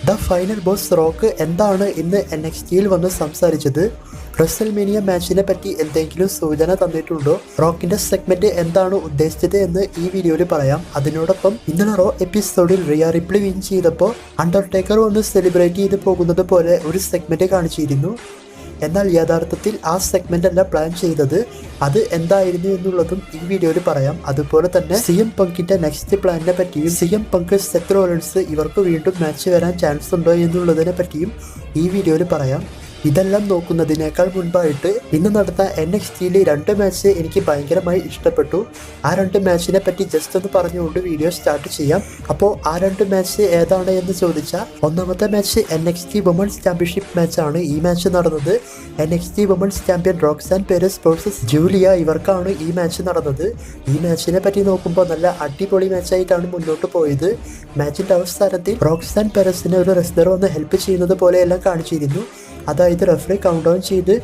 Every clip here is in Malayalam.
ദ ഫൈനൽ ബോസ് റോക്ക് എന്താണ് ഇന്ന് NXTയിൽ വന്ന് സംസാരിച്ചത്? റെസൽമേനിയ മാച്ചിനെ പറ്റി എന്തെങ്കിലും സൂചന തന്നിട്ടുണ്ടോ? റോക്കിന്റെ സെഗ്മെന്റ് എന്താണ് ഉദ്ദേശിച്ചത് എന്ന് ഈ വീഡിയോയിൽ പറയാം. അതിനോടൊപ്പം ഇന്നലെ റോ എപ്പിസോഡിൽ റിയ റിപ്ലി വിൻ ചെയ്തപ്പോൾ അണ്ടർടേക്കർ വന്ന് സെലിബ്രേറ്റ് ചെയ്ത് പോകുന്നത് പോലെ ഒരു സെഗ്മെന്റ് കാണിച്ചിരുന്നു. എന്നാൽ യഥാർത്ഥത്തിൽ ആ സെഗ്മെന്റ് അല്ല പ്ലാൻ ചെയ്തത്. അത് എന്തായിരുന്നു എന്നുള്ളതും ഈ വീഡിയോയിൽ പറയാം. അതുപോലെ തന്നെ CM പങ്കിന്റെ നെക്സ്റ്റ് പ്ലാനിനെ പറ്റിയും CM പങ്ക് സെത്ത് റോളൻസ് ഇവർക്ക് വീണ്ടും മാച്ച് വരാൻ ചാൻസ് ഉണ്ടോ എന്നുള്ളതിനെ പറ്റിയും ഈ വീഡിയോയിൽ പറയാം. ഇതെല്ലാം നോക്കുന്നതിനേക്കാൾ മുൻപായിട്ട് ഇന്ന് നടന്ന NXTയിലെ 2 മാച്ച് എനിക്ക് ഭയങ്കരമായി ഇഷ്ടപ്പെട്ടു. ആ 2 മാച്ചിനെ പറ്റി ജസ്റ്റ് ഒന്ന് പറഞ്ഞുകൊണ്ട് വീഡിയോ സ്റ്റാർട്ട് ചെയ്യാം. അപ്പോൾ ആ 2 മാച്ച് ഏതാണ് എന്ന് ചോദിച്ചാൽ, ഒന്നാമത്തെ മാച്ച് NXT വുമൺസ് ചാമ്പ്യൻഷിപ്പ് മാച്ചാണ്. ഈ മാച്ച് നടന്നത് NXT women's champion Roxanne Perez versus Julia, ഇവർക്കാണ് ഈ മാച്ച് നടന്നത്. ഈ മാച്ചിനെ പറ്റി നോക്കുമ്പോൾ നല്ല അടിപൊളി മാച്ചായിട്ടാണ് മുന്നോട്ട് പോയത്. മാച്ചിന്റെ അവസാനത്തിൽ റോക്സാൻ പെരസിനെ ഒരു റെസ്ലർ വന്ന് ഹെൽപ്പ് ചെയ്യുന്നത് പോലെയെല്ലാം കാണിച്ചിരുന്നു. അതായത് റെഫറി കൗണ്ട് ഡൗൺ ചെയ്ത്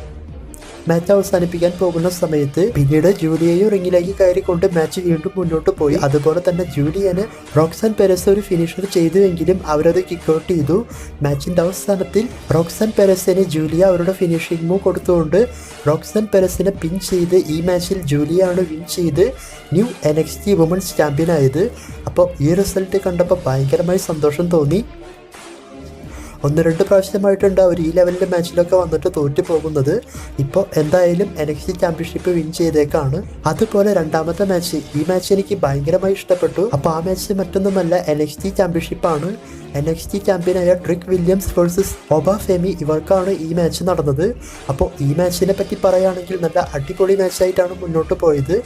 മാച്ച് അവസാനിപ്പിക്കാൻ പോകുന്ന സമയത്ത് പിന്നീട് ജൂലിയയും റിങ്ങിലേക്ക് കയറിക്കൊണ്ട് മാച്ച് വീണ്ടും മുന്നോട്ട് പോയി. അതുപോലെ തന്നെ ജൂലിയന് റോക്സാൻ പെരസ് ഒരു ഫിനിഷർ ചെയ്തുവെങ്കിലും അവരത് കിക്ക് ഔട്ട് ചെയ്തു. മാച്ചിന്റെ അവസാനത്തിൽ റോക്സാൻ പെരസിന് ജൂലിയ അവരുടെ ഫിനിഷിംഗ് മൂവ് കൊടുത്തുകൊണ്ട് റോക്സാൻ പെരസിനെ പിൻ ചെയ്ത് ഈ മാച്ചിൽ ജൂലിയാണ് വിൻ ചെയ്ത് ന്യൂ NXT വുമൺസ് ചാമ്പ്യൻ ആയത്. അപ്പോൾ ഈ റിസൾട്ട് കണ്ടപ്പോൾ ഭയങ്കരമായി സന്തോഷം തോന്നി. 1-2 പ്രാവശ്യമായിട്ടുണ്ട് അവർ ഈ ലെവലിൻ്റെ മാച്ചിലൊക്കെ വന്നിട്ട് തോറ്റു പോകുന്നത്. ഇപ്പോൾ എന്തായാലും NXT ചാമ്പ്യൻഷിപ്പ് വിൻ ചെയ്തേക്കാണ്. അതുപോലെ രണ്ടാമത്തെ മാച്ച്, ഈ മാച്ച് എനിക്ക് ഭയങ്കരമായി ഇഷ്ടപ്പെട്ടു. അപ്പോൾ ആ മാച്ച് മറ്റൊന്നുമല്ല, NXT ചാമ്പ്യൻഷിപ്പാണ്. NXT ചാമ്പ്യനായ ഡ്രിക് വില്യംസ് വേഴ്സസ് ഒബ ഫെമി, ഇവർക്കാണ് ഈ മാച്ച് നടന്നത്. അപ്പോൾ ഈ മാച്ചിനെ പറ്റി പറയുകയാണെങ്കിൽ നല്ല അടിപൊളി മാച്ചായിട്ടാണ് മുന്നോട്ട് പോയത്.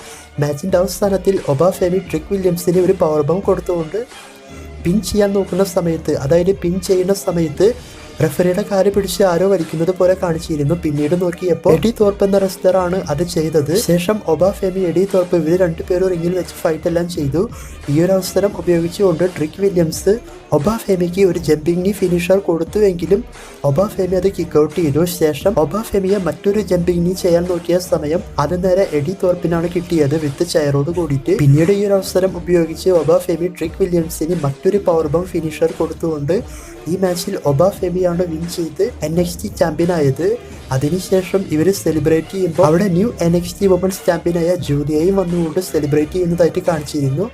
മാച്ചിൻ്റെ അവസാനത്തിൽ ഒബ ഫെമി ഡ്രിക് വില്യംസിന് ഒരു പവർ ബോംബ് കൊടുത്തുകൊണ്ട് പിൻ ചെയ്യാൻ നോക്കുന്ന സമയത്ത്, അതായത് പിൻ ചെയ്യുന്ന സമയത്ത് റെഫറിയുടെ കാല് പിടിച്ച് ആരോ വലിക്കുന്നത് പോലെ കാണിച്ചിരുന്നു. പിന്നീട് നോക്കിയപ്പോൾ എഡി തോർപ്പ് എന്ന റെസ്ലറാണ് അത് ചെയ്തത്. ശേഷം ഒബ ഫെമി, എഡി തോർപ്പ് ഇവർ 2 പേരും റിങ്ങിൽ വെച്ച് ഫൈറ്റ് എല്ലാം ചെയ്തു. ഈ ഒരു അവസരം ഉപയോഗിച്ചുകൊണ്ട് ഡ്രിക് വില്യംസ് ഒബ ഫെമിക്ക് ഒരു ജമ്പിംഗ് നീ ഫിനിഷർ കൊടുത്തുവെങ്കിലും ഒബ ഫെമി അത് കിക്ക് ഔട്ട് ചെയ്തു. ശേഷം ഒബ ഫെമിയെ മറ്റൊരു ജമ്പിംഗ് നീ ചെയ്യാൻ നോക്കിയ സമയം അത് നേരെ എഡി തോർപ്പിനാണ് കിട്ടിയത് വിത്ത് ചെയറോട് കൂടിയിട്ട്. പിന്നീട് ഈ ഒരു അവസരം ഉപയോഗിച്ച് ഒബ ഫെമി ഡ്രിക് വില്യംസിന് മറ്റൊരു പവർ ബോംബ് ഫിനിഷർ കൊടുത്തുകൊണ്ട് ഈ മാച്ചിൽ ഒബ ഫെമിയാണ് വിൻ ചെയ്ത് NXT ചാമ്പ്യൻ ആയത്. അതിനുശേഷം ഇവർ സെലിബ്രേറ്റ് ചെയ്യുമ്പോൾ അവിടെ ന്യൂ NXT വുമൺസ് ചാമ്പ്യനായ ജൂലിയയും വന്നുകൊണ്ട് സെലിബ്രേറ്റ് ചെയ്യുന്നതായിട്ട് കാണിച്ചിരുന്നു.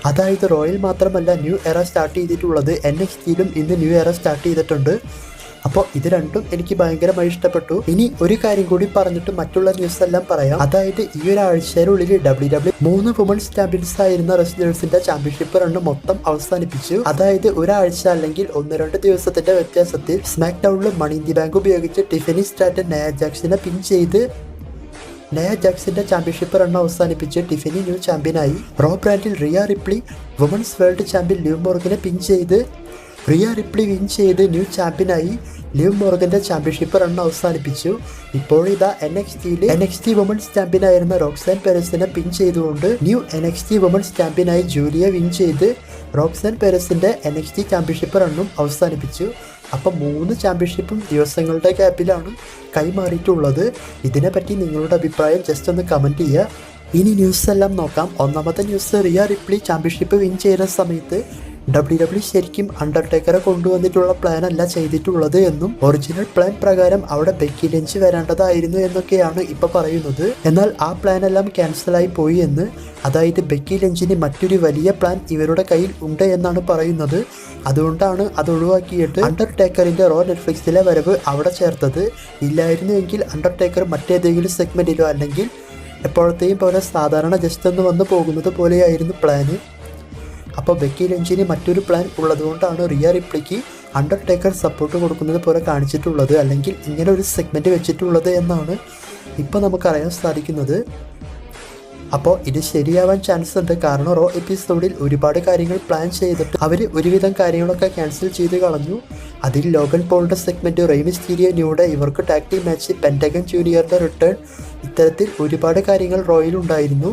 അതായത് റോയൽ മാത്രമല്ല ന്യൂ എറ സ്റ്റാർട്ട് ചെയ്തിട്ടുള്ളത്, NXTയിലും ഇന്ന് ന്യൂ എറ സ്റ്റാർട്ട് ചെയ്തിട്ടുണ്ട്. അപ്പോൾ ഇത് രണ്ടും എനിക്ക് ഭയങ്കരമായി ഇഷ്ടപ്പെട്ടു. ഇനി ഒരു കാര്യം കൂടി പറഞ്ഞിട്ട് മറ്റുള്ള ന്യൂസ് എല്ലാം പറയാം. അതായത് ഈ ഒരാഴ്ചയിലുള്ളിൽ WWE 3 വുമൺസ് ചാമ്പ്യൻസ് ആയിരുന്ന റെസ്ലേഴ്സിന്റെ ചാമ്പ്യൻഷിപ്പ് റൺ മൊത്തം അവസാനിപ്പിച്ചു. അതായത് ഒരാഴ്ച അല്ലെങ്കിൽ 1-2 ദിവസത്തിന്റെ വ്യത്യാസത്തിൽ സ്മാക്ക് ഡൗണിൽ മണി ഇൻ ദി ബാങ്ക് ഉപയോഗിച്ച് ടിഫനി സ്ട്രാറ്റൻ നയ ജാക്സിനെ പിൻ ചെയ്ത് നയ ജാക്സിന്റെ ചാമ്പ്യൻഷിപ്പ് റൺ അവസാനിപ്പിച്ച് ടിഫനി ന്യൂ ചാമ്പ്യനായി. റോ ബ്രാൻഡിൽ Rhea Ripley women's world champion Liv മോർഗനെ പിൻ ചെയ്ത് റിയ റിപ്ലി വിൻ ചെയ്ത് ന്യൂ ചാമ്പ്യനായി. ലിവ് മോർഗന്റെ ചാമ്പ്യൻഷിപ്പ് റൺ അവസാനിപ്പിച്ചു. ഇപ്പോൾ ഇതാ NXT വുമൺസ് ചാമ്പ്യനായിരുന്ന റോക്സാൻ പെരസിനെ പിൻ ചെയ്തുകൊണ്ട് ന്യൂ NXT വുമൺസ് ചാമ്പ്യനായി ജൂലിയ വിൻ ചെയ്ത് റോക്സാൻ പെരസിന്റെ NXT ചാമ്പ്യൻഷിപ്പ് റണ്ണും അവസാനിപ്പിച്ചു. അപ്പം 3 ചാമ്പ്യൻഷിപ്പും ദിവസങ്ങളുടെ ഗ്യാപ്പിലാണ് കൈമാറിയിട്ടുള്ളത്. ഇതിനെപ്പറ്റി നിങ്ങളുടെ അഭിപ്രായം ജസ്റ്റ് ഒന്ന് കമൻറ്റ് ചെയ്യുക. ഇനി ന്യൂസ് എല്ലാം നോക്കാം. ഒന്നാമത്തെ news, Riya Ripley championship win ചെയ്യുന്ന സമയത്ത് WWE ശരിക്കും അണ്ടർടേക്കറെ കൊണ്ടുവന്നിട്ടുള്ള പ്ലാൻ അല്ല ചെയ്തിട്ടുള്ളത് എന്നും ഒറിജിനൽ പ്ലാൻ പ്രകാരം അവിടെ ബെക്കി ലിഞ്ച് വരേണ്ടതായിരുന്നു എന്നൊക്കെയാണ് ഇപ്പോൾ പറയുന്നത്. എന്നാൽ ആ പ്ലാൻ എല്ലാം ക്യാൻസലായി പോയി എന്ന്, അതായത് ബെക്കി ലിഞ്ചിന് മറ്റൊരു വലിയ പ്ലാൻ ഇവരുടെ കയ്യിൽ ഉണ്ട് എന്നാണ് പറയുന്നത്. അതുകൊണ്ടാണ് അത് ഒഴിവാക്കിയിട്ട് അണ്ടർടേക്കറിന്റെ റോ നെറ്റ്ഫ്ലിക്സിലെ വരവ് അവിടെ ചേർത്തത്. ഇല്ലായിരുന്നുവെങ്കിൽ അണ്ടർടേക്കർ മറ്റേതെങ്കിലും സെഗ്മെന്റിലോ അല്ലെങ്കിൽ എപ്പോഴത്തെയും പോലെ സാധാരണ ജസ്റ്റ് ഒന്ന് വന്നു പോകുന്നത് പോലെയായിരുന്നു പ്ലാന്. അപ്പോൾ ബെക്കി ലിഞ്ചിന് മറ്റൊരു പ്ലാൻ ഉള്ളതുകൊണ്ടാണ് റിയ റിപ്ലിക്ക് അണ്ടർടേക്കർ സപ്പോർട്ട് കൊടുക്കുന്നത് പോലെ കാണിച്ചിട്ടുള്ളത്, അല്ലെങ്കിൽ ഇങ്ങനെ ഒരു സെഗ്മെൻറ്റ് വെച്ചിട്ടുള്ളത് എന്നാണ് ഇപ്പോൾ നമുക്കറിയാൻ സാധിക്കുന്നത്. അപ്പോൾ ഇത് ശരിയാവാൻ ചാൻസ് ഉണ്ട്. കാരണം റോ എപ്പിസോഡിൽ ഒരുപാട് കാര്യങ്ങൾ പ്ലാൻ ചെയ്തിട്ട് അവർ ഒരുവിധം കാര്യങ്ങളൊക്കെ ക്യാൻസൽ ചെയ്ത് കളഞ്ഞു. അതിൽ ലോഗൻ പോളിൻ്റെ സെഗ്മെൻറ്റ്, റെയ് മിസ്റ്റീരിയോ ന്യൂഡേ ഇവർക്ക് ടാഗ് ടീം മാച്ച്, പെൻറ്റഗൺ ജൂനിയറിൻ്റെ റിട്ടേൺ, ഇത്തരത്തിൽ ഒരുപാട് കാര്യങ്ങൾ റോയിലുണ്ടായിരുന്നു.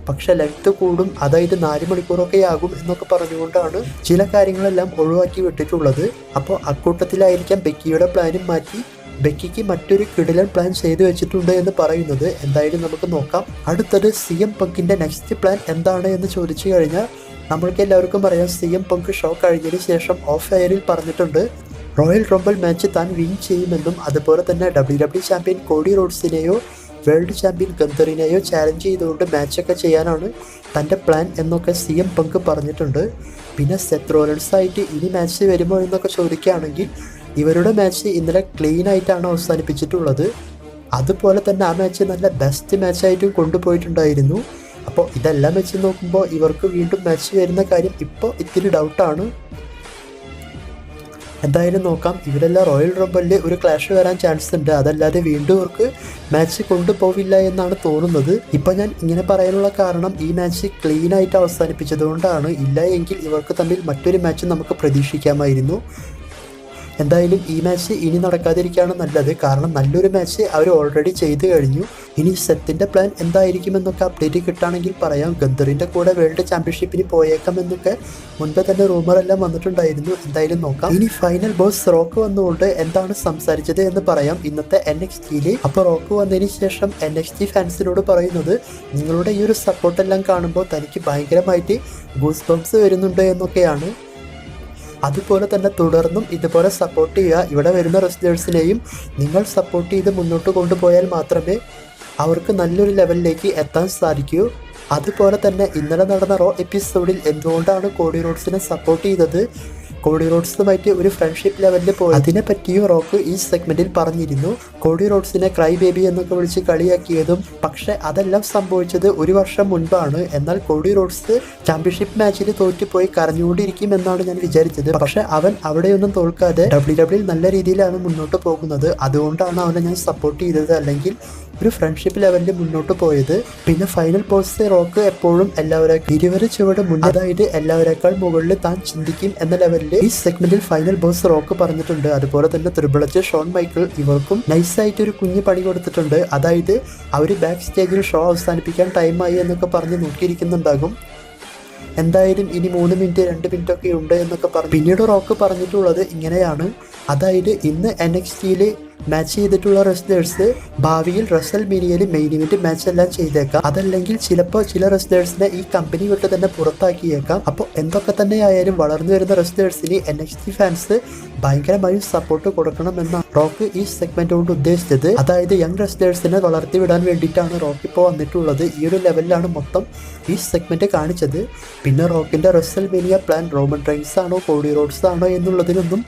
പക്ഷെ ലെങ്ത് കൂടും, അതായത് 4 മണിക്കൂറൊക്കെ ആകും എന്നൊക്കെ പറഞ്ഞുകൊണ്ടാണ് ചില കാര്യങ്ങളെല്ലാം ഒഴിവാക്കി വിട്ടിട്ടുള്ളത്. അപ്പോൾ അക്കൂട്ടത്തിലായിരിക്കാം ബെക്കിയുടെ പ്ലാനും മാറ്റി ബെക്കിക്ക് മറ്റൊരു കിടിലൻ പ്ലാൻ ചെയ്തു വെച്ചിട്ടുണ്ട് എന്ന് പറയുന്നത്. എന്തായാലും നമുക്ക് നോക്കാം. അടുത്തത് CM പങ്കിന്റെ നെക്സ്റ്റ് പ്ലാൻ എന്താണ് എന്ന് ചോദിച്ചു കഴിഞ്ഞാൽ നമ്മൾക്ക് എല്ലാവർക്കും അറിയാം, CM പങ്ക് ഷോ കഴിഞ്ഞതിന് ശേഷം ഓഫ് എയറിൽ പറഞ്ഞിട്ടുണ്ട് റോയൽ റംബിൾ മാച്ച് താൻ വിൻ ചെയ്യുമെന്നും അതുപോലെ തന്നെ WWE ചാമ്പ്യൻ കോഡി റോഡ്സിനെയോ വേൾഡ് ചാമ്പ്യൻ ഗന്തറിനെയോ ചാലഞ്ച് ചെയ്തുകൊണ്ട് മാച്ചൊക്കെ ചെയ്യാനാണ് തൻ്റെ പ്ലാൻ എന്നൊക്കെ CM പങ്ക് പറഞ്ഞിട്ടുണ്ട്. പിന്നെ സെത്ത് റോളൻസായിട്ട് ഇനി മാച്ച് വരുമോ എന്നൊക്കെ ചോദിക്കുകയാണെങ്കിൽ ഇവരുടെ മാച്ച് ഇന്നലെ ക്ലീൻ ആയിട്ടാണ് അവസാനിപ്പിച്ചിട്ടുള്ളത്. അതുപോലെ തന്നെ ആ മാച്ച് നല്ല ബെസ്റ്റ് മാച്ചായിട്ട് കൊണ്ടുപോയിട്ടുണ്ടായിരുന്നു. അപ്പോൾ ഇതെല്ലാം വെച്ച് നോക്കുമ്പോൾ ഇവർക്ക് വീണ്ടും മാച്ച് വരുന്ന കാര്യം ഇപ്പോൾ ഇത്തിരി ഡൗട്ടാണ്. എന്തായാലും നോക്കാം. ഇവരെല്ലാം റോയൽ റംബിളിൽ ഒരു ക്ലാഷ് വരാൻ ചാൻസ് ഉണ്ട്. അതല്ലാതെ വീണ്ടും ഇവർക്ക് മാച്ച് കൊണ്ടുപോവില്ല എന്നാണ് തോന്നുന്നത്. ഇപ്പം ഞാൻ ഇങ്ങനെ പറയാനുള്ള കാരണം ഈ മാച്ച് ക്ലീൻ ആയിട്ട് അവസാനിപ്പിച്ചതുകൊണ്ടാണ്. ഇല്ല എങ്കിൽ ഇവർക്ക് തമ്മിൽ മറ്റൊരു മാച്ച് നമുക്ക് പ്രതീക്ഷിക്കാമായിരുന്നു. എന്തായാലും ഈ മാച്ച് ഇനി നടക്കാതിരിക്കുകയാണ് നല്ലത്. കാരണം നല്ലൊരു മാച്ച് അവർ ഓൾറെഡി ചെയ്തു കഴിഞ്ഞു. ഇനി സെത്തിൻ്റെ പ്ലാൻ എന്തായിരിക്കുമെന്നൊക്കെ അപ്ഡേറ്റ് കിട്ടുകയാണെങ്കിൽ പറയാം. ഗന്തറിൻ്റെ കൂടെ വേൾഡ് ചാമ്പ്യൻഷിപ്പിന് പോയേക്കാമെന്നൊക്കെ മുൻപ് തന്നെ റൂമറെല്ലാം വന്നിട്ടുണ്ടായിരുന്നു. എന്തായാലും നോക്കാം. ഇനി ഫൈനൽ ബോസ് റോക്ക് വന്നുകൊണ്ട് എന്താണ് സംസാരിച്ചത് എന്ന് പറയാം ഇന്നത്തെ NXTയിൽ. അപ്പോൾ റോക്ക് വന്നതിന് ശേഷം NXT ഫാൻസിനോട് പറയുന്നത് നിങ്ങളുടെ ഈ ഒരു സപ്പോർട്ടെല്ലാം കാണുമ്പോൾ തനിക്ക് ഭയങ്കരമായിട്ട് ഗൂസ് ബംസ് വരുന്നുണ്ട് എന്നൊക്കെയാണ്. അതുപോലെ തന്നെ തുടർന്നും ഇതുപോലെ സപ്പോർട്ട് ചെയ്യുക. ഇവിടെ വരുന്ന റെസ്ലേഴ്സിനെയും നിങ്ങൾ സപ്പോർട്ട് ചെയ്ത് മുന്നോട്ട് കൊണ്ടുപോയാൽ മാത്രമേ അവർക്ക് നല്ലൊരു ലെവലിലേക്ക് എത്താൻ സാധിക്കൂ. അതുപോലെ തന്നെ ഇന്നലെ നടന്ന റോ എപ്പിസോഡിൽ എന്തുകൊണ്ടാണ് കോഡി റോഡ്സിനെ സപ്പോർട്ട് ചെയ്തത്, കോഡി റോഡ്സുമായിട്ട് ഒരു ഫ്രണ്ട്ഷിപ്പ് ലെവലിൽ പോയി, അതിനെപ്പറ്റിയും റോക്ക് ഈ സെഗ്മെന്റിൽ പറഞ്ഞിരുന്നു. കോഡി റോഡ്സിനെ ക്രൈ ബേബി എന്നൊക്കെ വിളിച്ച് കളിയാക്കിയതും. പക്ഷെ അതെല്ലാം സംഭവിച്ചത് 1 വർഷം മുൻപാണ്. എന്നാൽ കോഡി റോഡ്സ് ചാമ്പ്യൻഷിപ്പ് മാച്ചിൽ തോറ്റുപോയി കരഞ്ഞുകൊണ്ടിരിക്കും എന്നാണ് ഞാൻ വിചാരിച്ചത്. പക്ഷെ അവൻ അവിടെയൊന്നും തോൽക്കാതെ WWE നല്ല രീതിയിലാണ് മുന്നോട്ട് പോകുന്നത്. അതുകൊണ്ടാണ് അവനെ ഞാൻ സപ്പോർട്ട് ചെയ്തത്. അല്ലെങ്കിൽ ഒരു ഫ്രണ്ട്ഷിപ്പ് ലെവലിൽ മുന്നോട്ട് പോയത്. പിന്നെ ഫൈനൽ ബോസ് റോക്ക് എപ്പോഴും എല്ലാവരേക്കാൾ 20 ചുവട് മുന്നേ, അതായത് എല്ലാവരേക്കാൾ മുകളിൽ താൻ ചിന്തിക്കും എന്ന ലെവലിൽ ഈ സെഗ്മെന്റിൽ ഫൈനൽ ബോസ് റോക്ക് പറഞ്ഞിട്ടുണ്ട്. അതുപോലെ തന്നെ Triple H, ഷോൺ മൈക്കിൾ ഇവർക്കും നൈസായിട്ട് ഒരു കുഞ്ഞു പണി കൊടുത്തിട്ടുണ്ട്. അതായത് അവർ ബാക്ക് സ്റ്റേജിൽ ഷോ അവസാനിപ്പിക്കാൻ ടൈമായി എന്നൊക്കെ പറഞ്ഞ് നോക്കിയിരിക്കുന്നുണ്ടാകും. എന്തായാലും ഇനി 3 മിനിറ്റ് 2 മിനിറ്റ് ഒക്കെ ഉണ്ട് എന്നൊക്കെ പറഞ്ഞു. പിന്നീട് റോക്ക് പറഞ്ഞിട്ടുള്ളത് ഇങ്ങനെയാണ്. അതായത് ഇന്ന് NXTയിൽ മാച്ച് ചെയ്തിട്ടുള്ള റെസ്ലേഴ്സ് ഭാവിയിൽ റസൽമേനിയയിൽ മെയിൻ ഇവന്റ് മാച്ച് എല്ലാം ചെയ്തേക്കാം. അതല്ലെങ്കിൽ ചിലപ്പോൾ ചില റെസ്ലേഴ്സിനെ ഈ കമ്പനി വിട്ട് തന്നെ പുറത്താക്കിയേക്കാം. അപ്പോൾ എന്തൊക്കെ തന്നെ ആയാലും വളർന്നു വരുന്ന റെസ്ലേഴ്സിന് NXT ഫാൻസ് ഭയങ്കരമായും സപ്പോർട്ട് കൊടുക്കണമെന്നാണ് റോക്ക് ഈ സെഗ്മെന്റ് കൊണ്ട് ഉദ്ദേശിച്ചത്. അതായത് യങ് റെസ്ലേഴ്സിനെ വളർത്തിവിടാൻ വേണ്ടിയിട്ടാണ് റോക്ക് ഇപ്പോൾ വന്നിട്ടുള്ളത്. ഈ ഒരു ലെവലിലാണ് മൊത്തം ഈ സെഗ്മെന്റ് കാണിച്ചത്. പിന്നെ റോക്കിന്റെ റസൽമേനിയ പ്ലാൻ റോമൻ റെയിൻസ് ആണോ കോഡി റോഡ്സ് ആണോ എന്നുള്ളതിനൊന്നും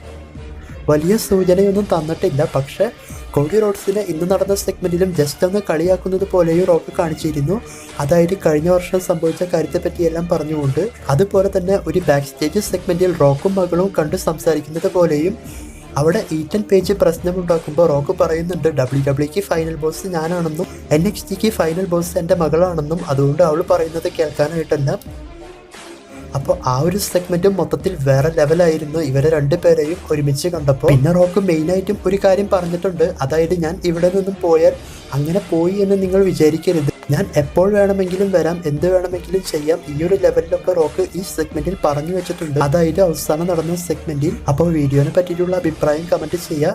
വലിയ സൂചനയൊന്നും തന്നിട്ടില്ല. പക്ഷേ കോഡി റോഡ്സിനെ ഇന്ന് നടന്ന സെഗ്മെന്റിലും ജസ്റ്റ് ഒന്ന് കളിയാക്കുന്നത് പോലെയും റോക്ക് കാണിച്ചിരുന്നു. അതായത് കഴിഞ്ഞ വർഷം സംഭവിച്ച കാര്യത്തെപ്പറ്റിയെല്ലാം പറഞ്ഞുകൊണ്ട്. അതുപോലെ തന്നെ ഒരു ബാക്ക് സ്റ്റേജ് സെഗ്മെന്റിൽ റോക്കും മകളും കണ്ട് സംസാരിക്കുന്നത് പോലെയും അവിടെ ഈറ്റൻ പേജ് പ്രശ്നമുണ്ടാക്കുമ്പോൾ റോക്ക് പറയുന്നുണ്ട് WWEക്ക് ഫൈനൽ ബോസ് ഞാനാണെന്നും NXTക്ക് ഫൈനൽ ബോസ് എൻ്റെ മകളാണെന്നും. അതുകൊണ്ട് അവൾ പറയുന്നത് കേൾക്കാനായിട്ടല്ല. അപ്പോൾ ആ ഒരു സെഗ്മെന്റും മൊത്തത്തിൽ വേറെ ലെവലായിരുന്നു ഇവരെ രണ്ടുപേരെയും ഒരുമിച്ച് കണ്ടപ്പോൾ. പിന്നെ റോക്ക് മെയിനായിട്ടും ഒരു കാര്യം പറഞ്ഞിട്ടുണ്ട്. അതായത് ഞാൻ ഇവിടെ നിന്നും പോയാൽ അങ്ങനെ പോയി എന്ന് നിങ്ങൾ വിചാരിക്കരുത്. ഞാൻ എപ്പോൾ വേണമെങ്കിലും വരാം, എന്ത് വേണമെങ്കിലും ചെയ്യാം. ഈ ഒരു ലെവലിലൊക്കെ റോക്ക് ഈ സെഗ്മെന്റിൽ പറഞ്ഞു വെച്ചിട്ടുണ്ട്. അതായത് അവസാനം നടന്ന സെഗ്മെന്റിൽ. അപ്പോൾ വീഡിയോനെ പറ്റിയിട്ടുള്ള അഭിപ്രായം കമന്റ് ചെയ്യുക.